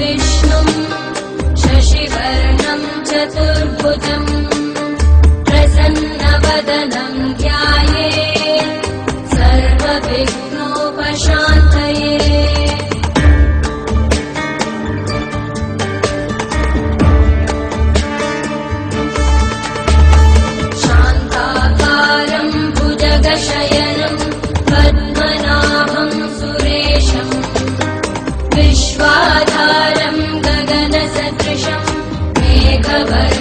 विष्णुं शशिवर्णं चतुर्भुजं प्रसन्नवदनं ध्यायेत् सर्वविघ्नोपशान्तये। शान्ताकारं भुजगशयनं पद्मनाभं सुरेशं विश्वाधारं गगनसदृशं मेघवर्णं